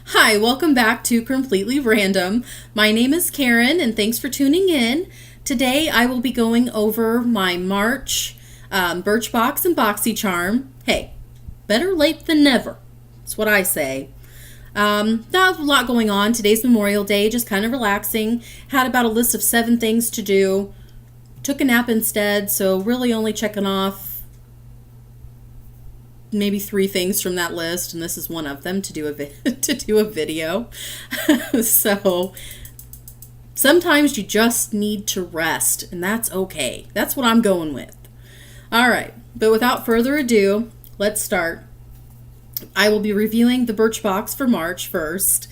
Hi, welcome back to Completely Random. My name is Karen, and thanks for tuning in. Today I will be going over my March Birchbox and Boxycharm. Hey, better late than never. That's what I say. Not a lot going on. Today's Memorial Day, just kind of relaxing. Had about a list of 7 things to do. Took a nap instead, so really only checking off maybe 3 things from that list, and this is one of them to do a video. So sometimes you just need to rest, and that's okay. That's what I'm going with. All right, but without further ado, let's start. I will be reviewing the Birchbox for March first,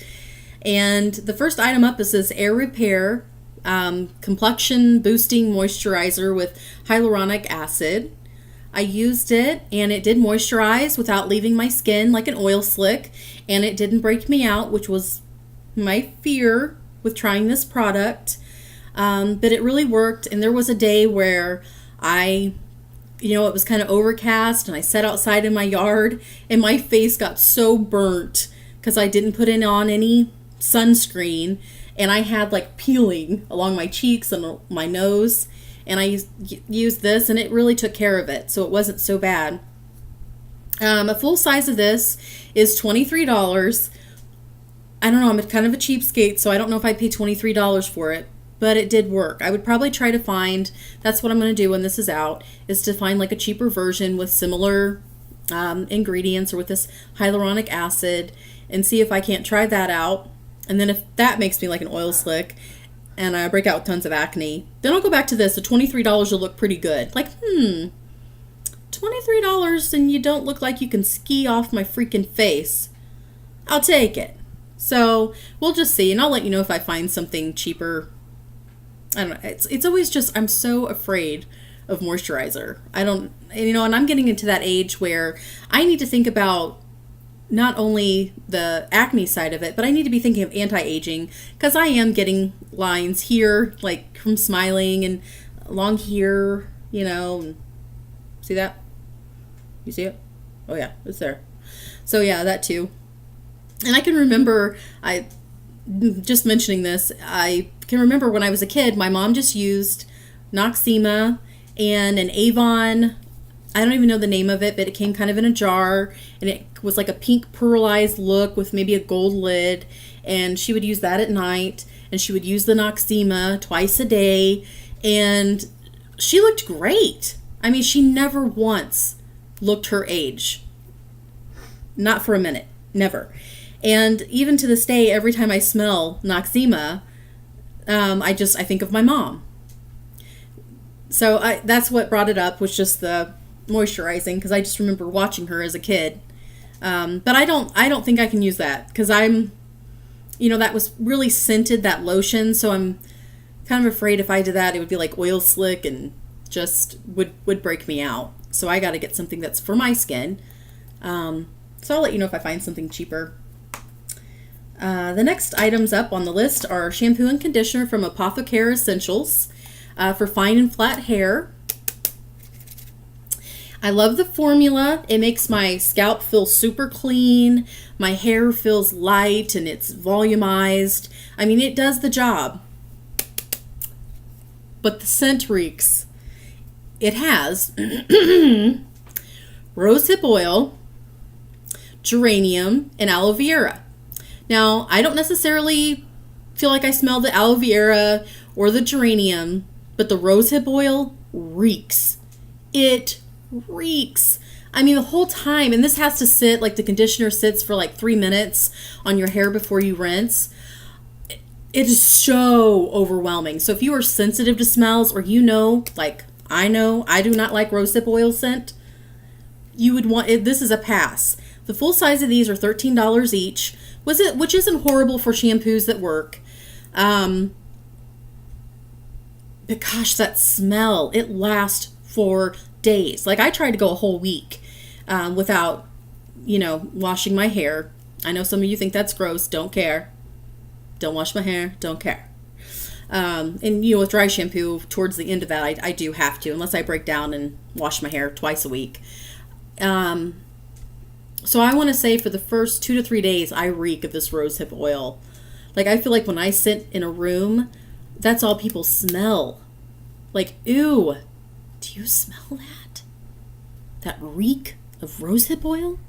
and the first item up is this Air Repair complexion boosting moisturizer with hyaluronic acid. I used it and it did moisturize without leaving my skin like an oil slick, and it didn't break me out, which was my fear with trying this product. But it really worked, and there was a day where it was kind of overcast and I sat outside in my yard and my face got so burnt because I didn't put on any sunscreen, and I had like peeling along my cheeks and my nose. And I used this, and it really took care of it, so it wasn't so bad. A full size of this is $23. I don't know, I'm kind of a cheapskate, so I don't know if I'd pay $23 for it, but it did work. I would probably try to find, that's what I'm going to do when this is out, is to find like a cheaper version with similar ingredients or with this hyaluronic acid, and see if I can't try that out. And then if that makes me like an oil slick, and I break out with tons of acne, then I'll go back to this. The $23 will look pretty good. Like, $23 and you don't look like you can ski off my freaking face. I'll take it. So we'll just see, and I'll let you know if I find something cheaper. I don't know. It's always just, I'm so afraid of moisturizer. And I'm getting into that age where I need to think about not only the acne side of it, but I need to be thinking of anti-aging, because I am getting lines here, like from smiling, and along here, see that? You see it? Oh yeah, it's there. So yeah, that too. And I can remember, just mentioning this, I can remember when I was a kid, my mom just used Noxzema and an Avon, I don't even know the name of it, but it came kind of in a jar, and it was like a pink pearlized look with maybe a gold lid, and she would use that at night, and she would use the Noxzema twice a day, and she looked great. I mean, she never once looked her age. Not for a minute. Never. And even to this day, every time I smell Noxzema, I think of my mom. So that's what brought it up, was just the moisturizing, because I just remember watching her as a kid. But I don't think I can use that, because I'm, that was really scented, that lotion, so I'm kind of afraid if I did that, it would be like oil slick and just would break me out. So I got to get something that's for my skin. So I'll let you know if I find something cheaper. The next items up on the list are shampoo and conditioner from Apothecare Essentials for fine and flat hair. I love the formula. It makes my scalp feel super clean. My hair feels light and it's volumized. I mean, it does the job. But the scent reeks. It has rosehip oil, geranium, and aloe vera. Now, I don't necessarily feel like I smell the aloe vera or the geranium, but the rosehip oil reeks. It reeks. I mean, the whole time, and this has to sit, like the conditioner sits for like 3 minutes on your hair before you rinse. It is so overwhelming. So if you are sensitive to smells, or like I know, I do not like rosehip oil scent, you would want it. This is a pass. The full size of these are $13 each, which isn't horrible for shampoos that work. But gosh, that smell, it lasts for days. Like, I tried to go a whole week without, washing my hair. I know some of you think that's gross. Don't care. Don't wash my hair. Don't care. And with dry shampoo, towards the end of that, I do have to, unless I break down and wash my hair twice a week. So I want to say for the first 2 to 3 days, I reek of this rosehip oil. Like, I feel like when I sit in a room, that's all people smell. Like, ew. Do you smell that? That reek of rosehip oil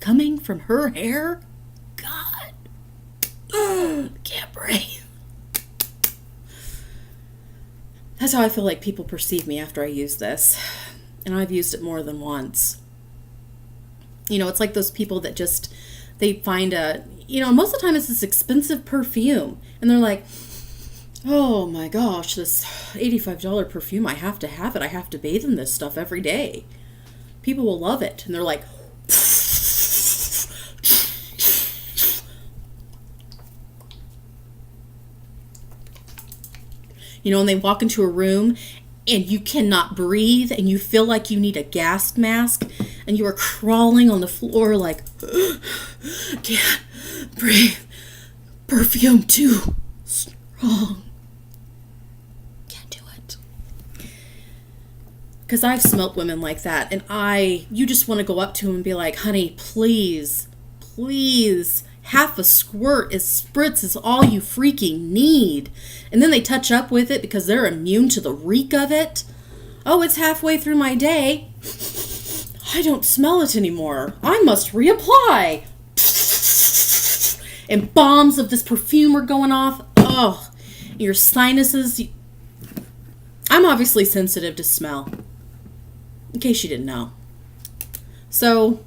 coming from her hair? God. Can't breathe. That's how I feel like people perceive me after I use this. And I've used it more than once. You know, it's like those people that just, they find most of the time it's this expensive perfume. And they're like, oh my gosh, this $85 perfume, I have to have it. I have to bathe in this stuff every day. People will love it. And they're like, you know, and they walk into a room and you cannot breathe and you feel like you need a gas mask and you are crawling on the floor like, can't breathe. Perfume too strong. Can't do it. Because I've smelt women like that and you just want to go up to them and be like, honey, please, please, half a squirt is spritz is all you freaking need. And then they touch up with it because they're immune to the reek of it. Oh, it's halfway through my day. I don't smell it anymore. I must reapply. And bombs of this perfume are going off. Oh, your sinuses. I'm obviously sensitive to smell. In case you didn't know. So,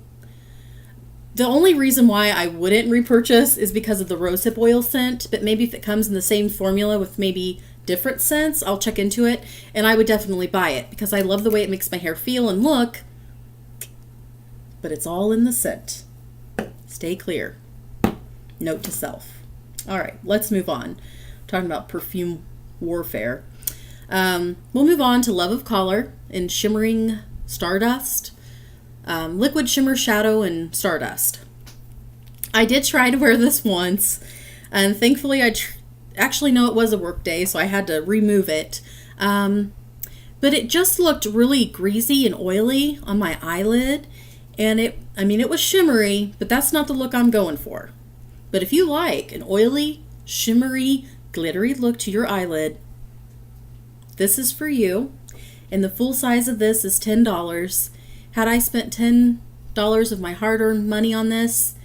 the only reason why I wouldn't repurchase is because of the rosehip oil scent, but maybe if it comes in the same formula with maybe different scents, I'll check into it, and I would definitely buy it because I love the way it makes my hair feel and look, but it's all in the scent. Stay clear. Note to self. All right, let's move on. Talking about perfume warfare. We'll move on to Love of Color in Shimmering Stardust. Liquid Shimmer Shadow and Stardust. I did try to wear this once, and thankfully actually no, it was a work day, so I had to remove it. But it just looked really greasy and oily on my eyelid, and it was shimmery, but that's not the look I'm going for. But if you like an oily, shimmery, glittery look to your eyelid, this is for you. And the full size of this is $10. Had I spent $10 of my hard-earned money on this,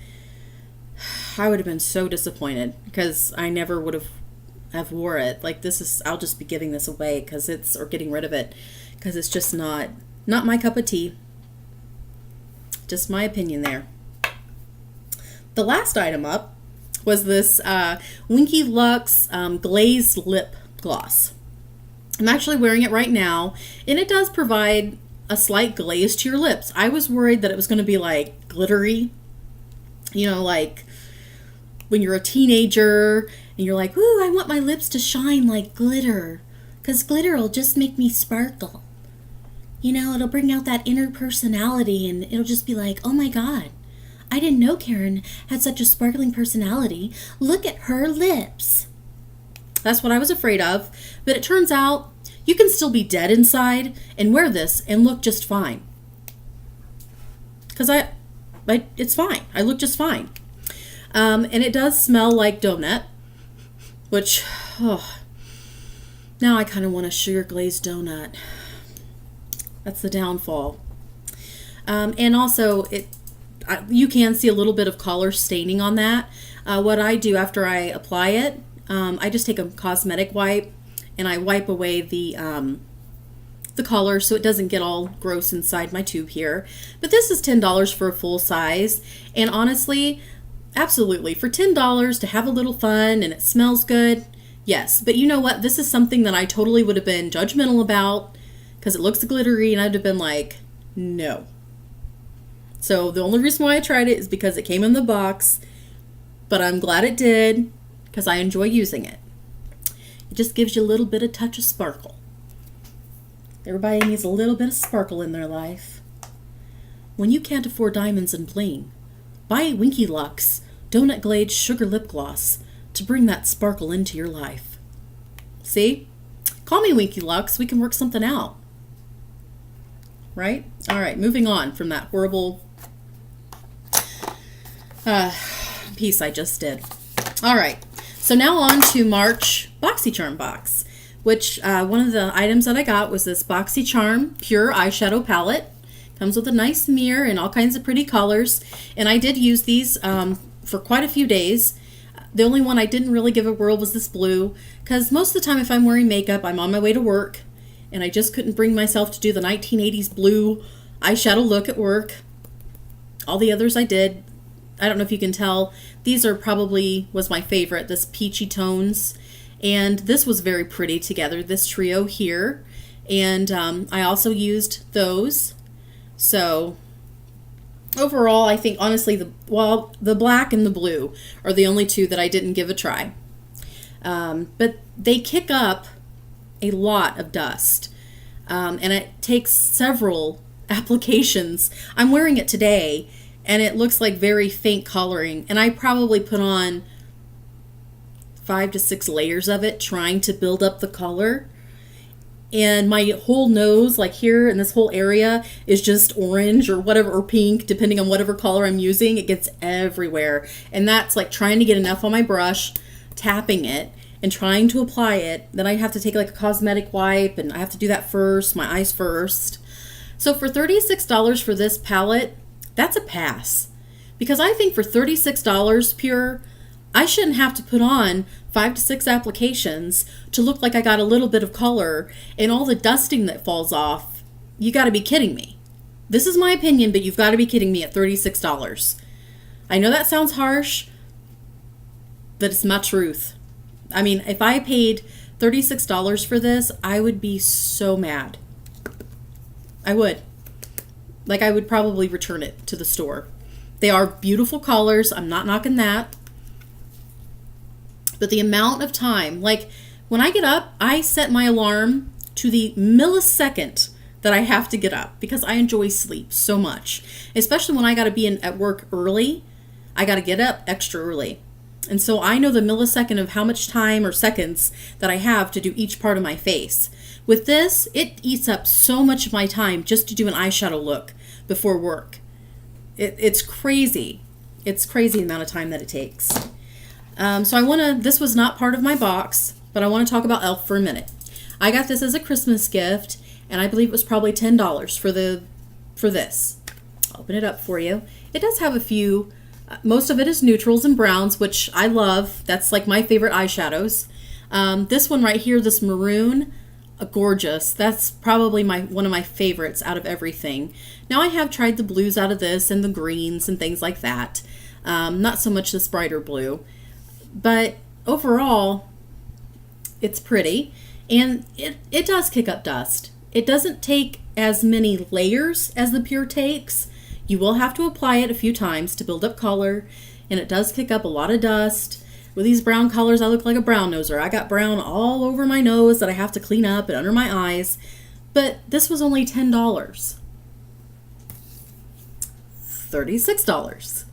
I would have been so disappointed because I never would have wore it. Like, this is, I'll just be giving this away or getting rid of it because it's just not my cup of tea. Just my opinion there. The last item up was this Wnky Luxe Glazed Lip Gloss. I'm actually wearing it right now, and it does provide a slight glaze to your lips. I was worried that it was going to be like glittery, you know, like when you're a teenager and you're like, ooh, I want my lips to shine like glitter because glitter will just make me sparkle. You know, it'll bring out that inner personality and it'll just be like, oh my God, I didn't know Karen had such a sparkling personality. Look at her lips. That's what I was afraid of, but it turns out you can still be dead inside and wear this and look just fine. Because it's fine. I look just fine. And it does smell like donut, which, now I kind of want a sugar glazed donut. That's the downfall. And also, you can see a little bit of color staining on that. What I do after I apply it, I just take a cosmetic wipe and I wipe away the color so it doesn't get all gross inside my tube here. But this is $10 for a full size, and honestly, absolutely, for $10 to have a little fun and it smells good, yes. But you know what? This is something that I totally would have been judgmental about because it looks glittery, and I'd have been like, no. So the only reason why I tried it is because it came in the box, but I'm glad it did because I enjoy using it. It just gives you a little bit of touch of sparkle. Everybody needs a little bit of sparkle in their life. When you can't afford diamonds and bling, buy Wnky Luxe Donut Glazed Sugar Lip Gloss to bring that sparkle into your life. See? Call me Wnky Luxe. We can work something out. Right? All right, moving on from that horrible Piece I just did. All right, so now on to March Boxycharm box, which one of the items that I got was this Boxycharm PUR Eyeshadow palette. Comes with a nice mirror and all kinds of pretty colors, and I did use these for quite a few days. The only one I didn't really give a whirl was this blue, because most of the time if I'm wearing makeup, I'm on my way to work, and I just couldn't bring myself to do the 1980s blue eyeshadow look at work. All the others I did. I don't know if you can tell. These are probably was my favorite, this peachy tones. And this was very pretty together, this trio here. And I also used those. So overall, I think honestly, the black and the blue are the only two that I didn't give a try. But they kick up a lot of dust. And it takes several applications. I'm wearing it today, and it looks like very faint coloring. And I probably put on 5 to 6 layers of it trying to build up the color. And my whole nose, like here in this whole area, is just orange or whatever, or pink, depending on whatever color I'm using. It gets everywhere. And that's like trying to get enough on my brush, tapping it, and trying to apply it. Then I have to take like a cosmetic wipe, and I have to do that first, my eyes first. So for $36 for this palette, that's a pass. Because I think for $36 pure, I shouldn't have to put on 5 to 6 applications to look like I got a little bit of color and all the dusting that falls off. You got to be kidding me. This is my opinion, but you've got to be kidding me at $36. I know that sounds harsh, but it's my truth. I mean, if I paid $36 for this, I would be so mad. I would. Like, I would probably return it to the store. They are beautiful colors. I'm not knocking that. But the amount of time, like when I get up, I set my alarm to the millisecond that I have to get up because I enjoy sleep so much. Especially when I got to be at work early, I got to get up extra early. And so I know the millisecond of how much time or seconds that I have to do each part of my face. With this, it eats up so much of my time just to do an eyeshadow look before work. It's crazy. It's crazy the amount of time that it takes. So this was not part of my box, but I want to talk about e.l.f. for a minute. I got this as a Christmas gift, and I believe it was probably $10 for this. I'll open it up for you. It does have a few, most of it is neutrals and browns, which I love. That's like my favorite eyeshadows. This one right here, this maroon, gorgeous. That's probably one of my favorites out of everything. Now I have tried the blues out of this and the greens and things like that. Not so much this brighter blue. But overall, it's pretty, and it does kick up dust. It doesn't take as many layers as the PUR takes. You will have to apply it a few times to build up color, and it does kick up a lot of dust. With these brown colors, I look like a brown noser. I got brown all over my nose that I have to clean up and under my eyes. But this was only $10. $36.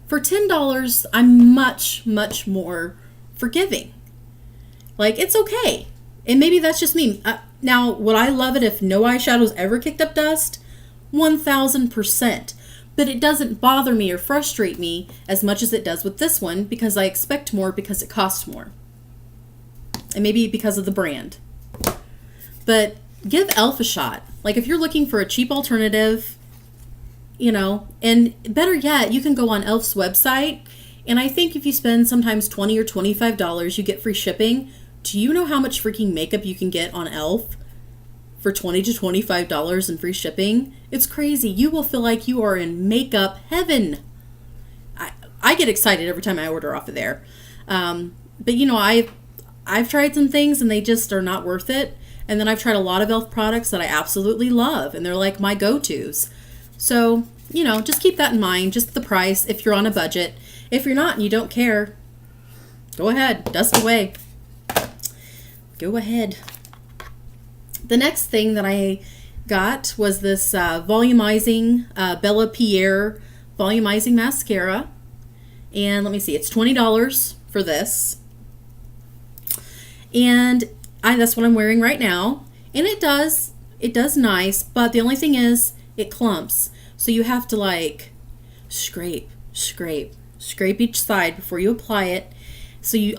For $10, I'm much, much more forgiving. Like, it's okay. And maybe that's just me. Now, would I love it if no eyeshadows ever kicked up dust? 1000%. But it doesn't bother me or frustrate me as much as it does with this one because I expect more because it costs more. And maybe because of the brand. But give e.l.f. a shot. Like, if you're looking for a cheap alternative, you know, and better yet, you can go on e.l.f.'s website, and I think if you spend sometimes $20 or $25, you get free shipping. Do you know how much freaking makeup you can get on e.l.f. for $20 to $25 and free shipping? It's crazy. You will feel like you are in makeup heaven. I get excited every time I order off of there. But you know, I've tried some things and they just are not worth it. And then I've tried a lot of e.l.f. products that I absolutely love, and they're like my go-tos. So, you know, just keep that in mind, just the price if you're on a budget. If you're not and you don't care, go ahead, dust away. Go ahead. The next thing that I got was this Volumizing Bella Pierre Volumizing Mascara. And let me see, it's $20 for this. And that's what I'm wearing right now. And it does nice, but the only thing is, it clumps. So you have to like scrape, scrape, Scrape each side before you apply it. So you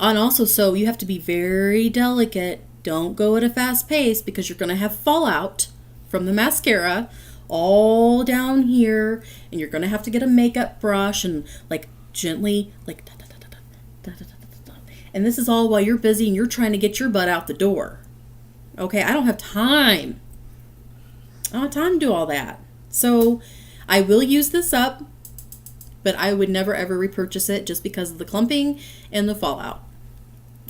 have to be very delicate. Don't go at a fast pace because you're going to have fallout from the mascara all down here, and you're going to have to get a makeup brush and like gently like da, da, da, da, da, da, da, da, da. And this is all while you're busy and you're trying to get your butt out the door. Okay, I don't have time. I don't have time to do all that. So I will use this up, but I would never ever repurchase it just because of the clumping and the fallout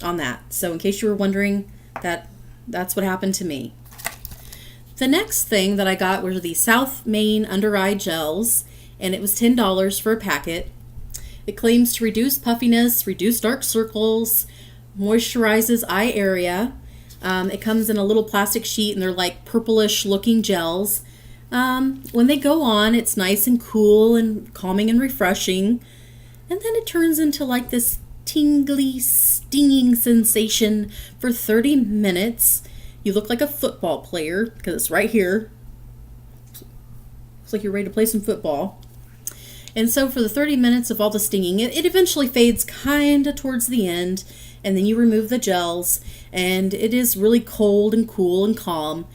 on that. So in case you were wondering, that's what happened to me. The next thing that I got were the South Main Under Eye Gels, and it was $10 for a packet. It claims to reduce puffiness, reduce dark circles, moisturizes eye area. It comes in a little plastic sheet, and they're like purplish looking gels. When they go on, it's nice and cool and calming and refreshing. And then it turns into like this tingly, stinging sensation for 30 minutes. You look like a football player because it's right here. Looks like you're ready to play some football. And so for the 30 minutes of all the stinging, it eventually fades kind of towards the end. And then you remove the gels, and it is really cold and cool and calm.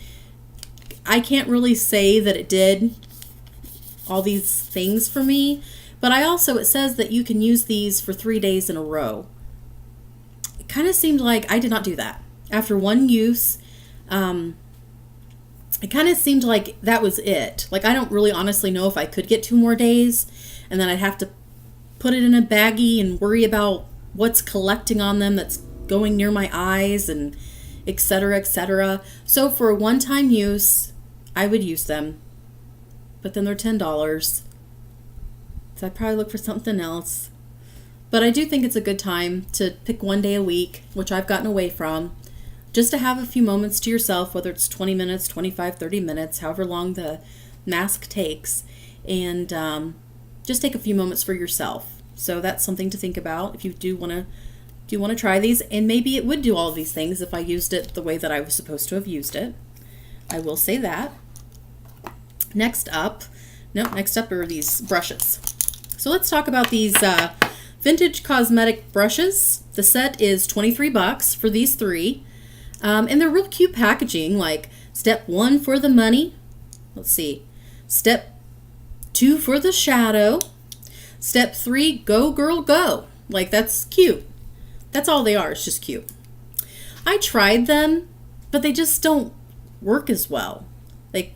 I can't really say that it did all these things for me, but it says that you can use these for 3 days in a row. It kind of seemed like I did not do that. After one use, it kind of seemed like that was it. Like, I don't really honestly know if I could get 2 more days, and then I'd have to put it in a baggie and worry about what's collecting on them that's going near my eyes, and etc., etc. So for a one-time use, I would use them, but then they're $10, so I'd probably look for something else. But I do think it's a good time to pick 1 day a week, which I've gotten away from, just to have a few moments to yourself, whether it's 20 minutes, 25, 30 minutes, however long the mask takes, and just take a few moments for yourself. So that's something to think about if you do want to try these. And maybe it would do all of these things if I used it the way that I was supposed to have used it. I will say that. Next up are these brushes. So let's talk about these vintage cosmetic brushes. The set is $23 for these 3. And they're real cute packaging, like step 1 for the money. Let's see. Step 2 for the shadow. Step 3, go girl go. Like, that's cute. That's all they are. It's just cute. I tried them, but they just don't work as well. Like,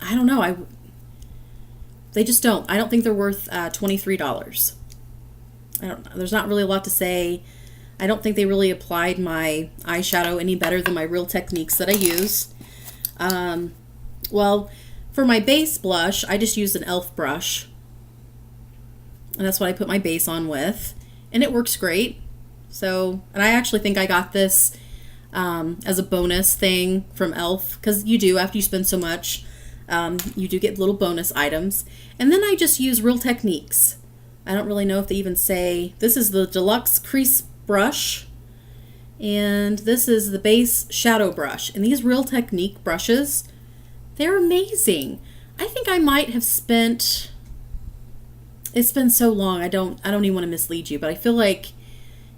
I don't know. They just don't. I don't think they're worth $23. I don't know. There's not really a lot to say. I don't think they really applied my eyeshadow any better than my Real Techniques that I use. Well, for my base blush, I just used an e.l.f. brush. And that's what I put my base on with. And it works great. So, and I actually think I got this as a bonus thing from e.l.f. Because you do, after you spend so much, you do get little bonus items. And then I just use Real Techniques. I don't really know if they even say, this is the Deluxe Crease Brush. And this is the base shadow brush. And these Real Technique brushes, they're amazing. I think I might have spent... It's been so long, I don't even want to mislead you, but I feel like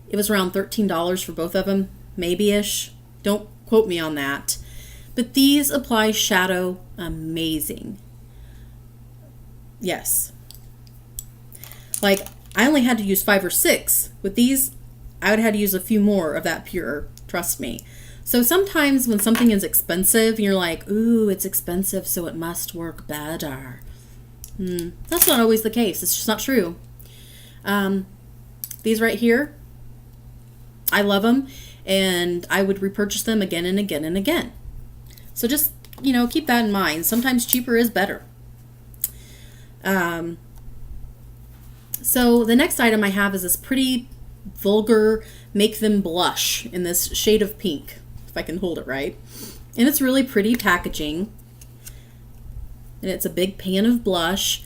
it was around $13 for both of them, maybe-ish. Don't quote me on that. But these apply shadow amazing. Yes. Like, I only had to use 5 or 6. With these, I would have to use a few more of that PUR, trust me. So sometimes when something is expensive, you're like, ooh, it's expensive, so it must work better. That's not always the case. It's just not true. These right here, I love them, and I would repurchase them again and again and again. So just, keep that in mind. Sometimes cheaper is better. So the next item I have is this pretty Vulgar Make Them Blush in this shade of pink, if I can hold it right. And it's really pretty packaging. And it's a big pan of blush.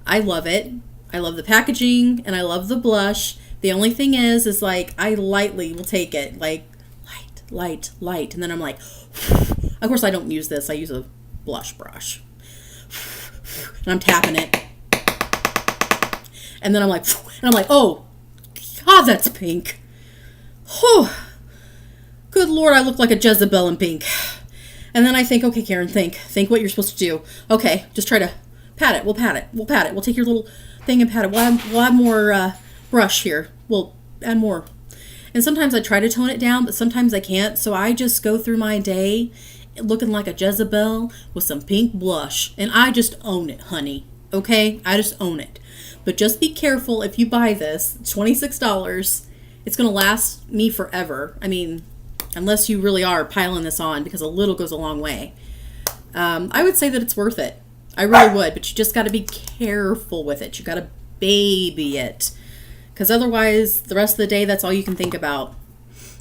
I love it. I love the packaging and I love the blush. The only thing is like I lightly will take it, like light. And then I'm like, of course I don't use this. I use a blush brush. And I'm tapping it. And then I'm like, oh, God, that's pink. Whew. Good Lord, I look like a Jezebel in pink. And then I think, okay, Karen, think what you're supposed to do. Okay, just try to pat it. We'll pat it. We'll take your little thing and pat it. We'll add more brush here. We'll add more. And sometimes I try to tone it down, but sometimes I can't. So I just go through my day looking like a Jezebel with some pink blush. And I just own it, honey. Okay? I just own it. But just be careful if you buy this. It's $26. It's going to last me forever. I mean, unless you really are piling this on, because a little goes a long way. I would say that it's worth it. I really would. But you just got to be careful with it. You got to baby it. Because otherwise, the rest of the day, that's all you can think about.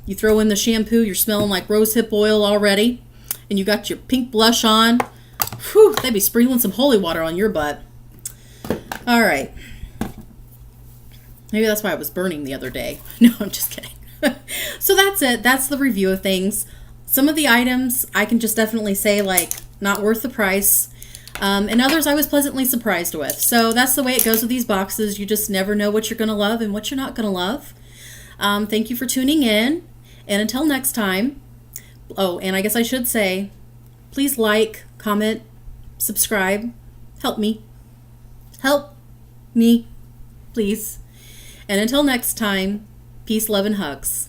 You throw in the shampoo, you're smelling like rosehip oil already, and you got your pink blush on. Whew, they'd be sprinkling some holy water on your butt. All right. Maybe that's why I was burning the other day. No, I'm just kidding. So that's it. That's the review of things. Some of the items I can just definitely say, like, not worth the price. And others I was pleasantly surprised with. So that's the way it goes with these boxes. You just never know what you're going to love and what you're not going to love. Thank you for tuning in. And until next time. Oh, and I guess I should say, please like, comment, subscribe. Help me. Help me, please. And until next time, peace, love, and hugs.